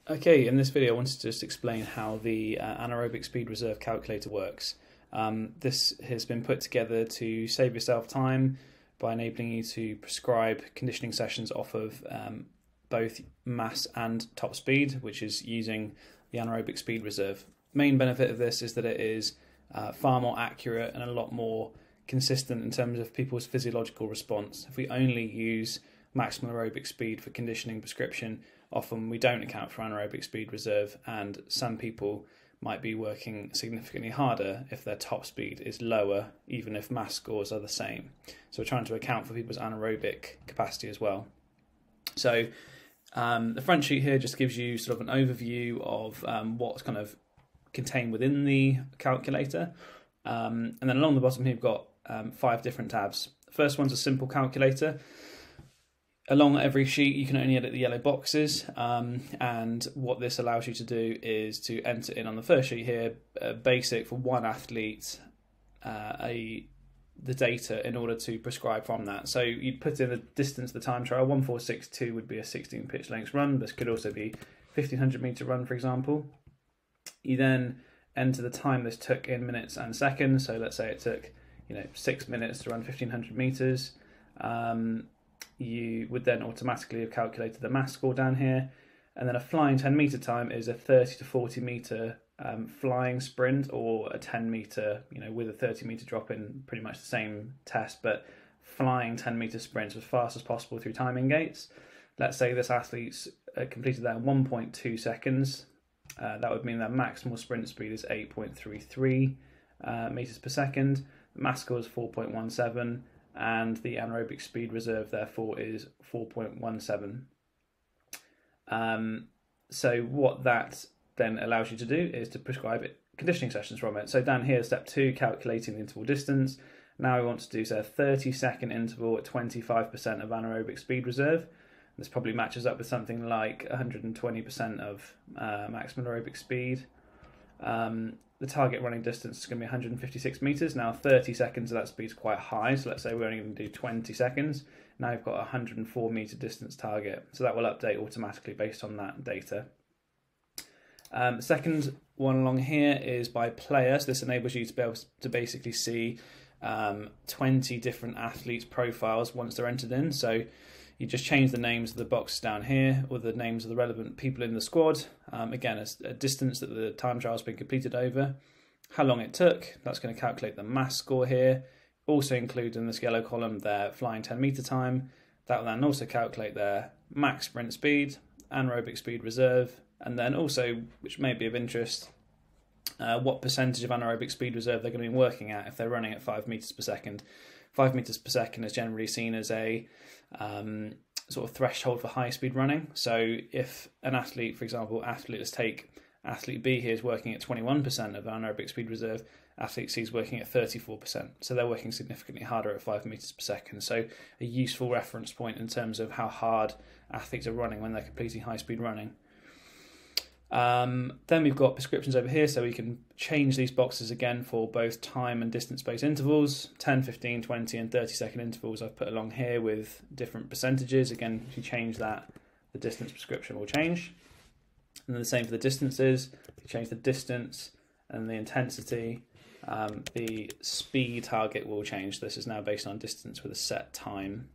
Okay, in this video I wanted to just explain how the Anaerobic Speed Reserve Calculator works. This has been put together to save yourself time by enabling you to prescribe conditioning sessions off of both mass and top speed, which is using the Anaerobic Speed Reserve. Main benefit of this is that it is far more accurate and a lot more consistent in terms of people's physiological response. If we only use maximum aerobic speed for conditioning prescription, often we don't account for anaerobic speed reserve, and some people might be working significantly harder if their top speed is lower, even if mass scores are the same. So we're trying to account for people's anaerobic capacity as well. So the front sheet here just gives you sort of an overview of what's kind of contained within the calculator. And then along the bottom here, you've got 5 different tabs. The first one's a simple calculator. Along every sheet, you can only edit the yellow boxes, and what this allows you to do is to enter in on the first sheet here, basic for one athlete, the data in order to prescribe from that. So you'd put in the distance, the time trial. 1462 would be a 16 pitch lengths run. This could also be 1500 meter run, for example. You then enter the time this took in minutes and seconds. So let's say it took 6 minutes to run 1500 meters. You would then automatically have calculated the mass score down here, and then a flying 10 meter time is a 30 to 40 meter flying sprint, or a 10 meter, with a 30 meter drop in, pretty much the same test, but flying 10 meter sprints as fast as possible through timing gates. Let's say this athlete's completed that in 1.2 seconds. That would mean that maximal sprint speed is 8.33 meters per second. The mass score is 4.17. And the anaerobic speed reserve therefore is 4.17. So what that then allows you to do is to prescribe conditioning sessions from it. So down here, step 2, calculating the interval distance. Now we want to do a 30-second interval at 25% of anaerobic speed reserve. This probably matches up with something like 120% of maximum aerobic speed. The target running distance is going to be 156 meters. Now 30 seconds of that speed is quite high, so let's say we're only going to do 20 seconds. Now you've got a 104 meter distance target, so that will update automatically based on that data. The second one along here is by player, so this enables you to be able to basically see 20 different athletes' profiles once they're entered in. So you just change the names of the boxes down here, or the names of the relevant people in the squad. Again, a distance that the time trial has been completed over, how long it took. That's going to calculate the mass score here. Also include in this yellow column their flying 10 meter time. That will then also calculate their max sprint speed, anaerobic speed reserve, and then also, which may be of interest, what percentage of anaerobic speed reserve they're going to be working at if they're running at 5 meters per second. 5 meters per second is generally seen as a sort of threshold for high speed running. So if an athlete, for example, athlete B here is working at 21% of anaerobic speed reserve, athlete C is working at 34%. So they're working significantly harder at 5 meters per second. So a useful reference point in terms of how hard athletes are running when they're completing high speed running. Then we've got prescriptions over here, so we can change these boxes again for both time and distance-based intervals. 10, 15, 20 and 30-second intervals I've put along here with different percentages. Again, if you change that, the distance prescription will change. And then the same for the distances. If you change the distance and the intensity, the speed target will change. This is now based on distance with a set time.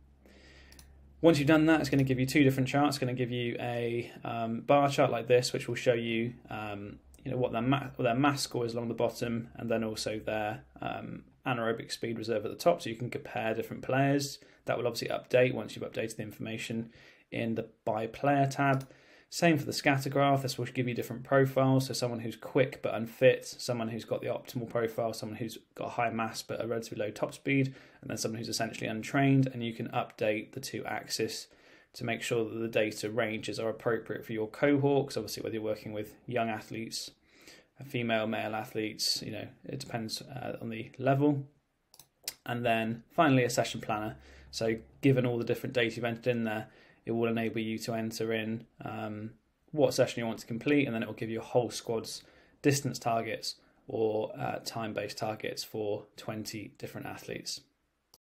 Once you've done that, it's going to give you 2 different charts. It's going to give you a bar chart like this, which will show you, what their mass score is along the bottom, and then also their anaerobic speed reserve at the top, so you can compare different players. That will obviously update once you've updated the information in the by player tab. Same for the scatter graph. This will give you different profiles, so someone who's quick but unfit, someone who's got the optimal profile, someone who's got high mass but a relatively low top speed, and then someone who's essentially untrained. And you can update the 2 axes to make sure that the data ranges are appropriate for your cohort, because obviously whether you're working with young athletes, female, male athletes, it depends on the level. And then finally a session planner. So given all the different data you've entered in there, it will enable you to enter in what session you want to complete, and then it will give you a whole squad's distance targets or time-based targets for 20 different athletes.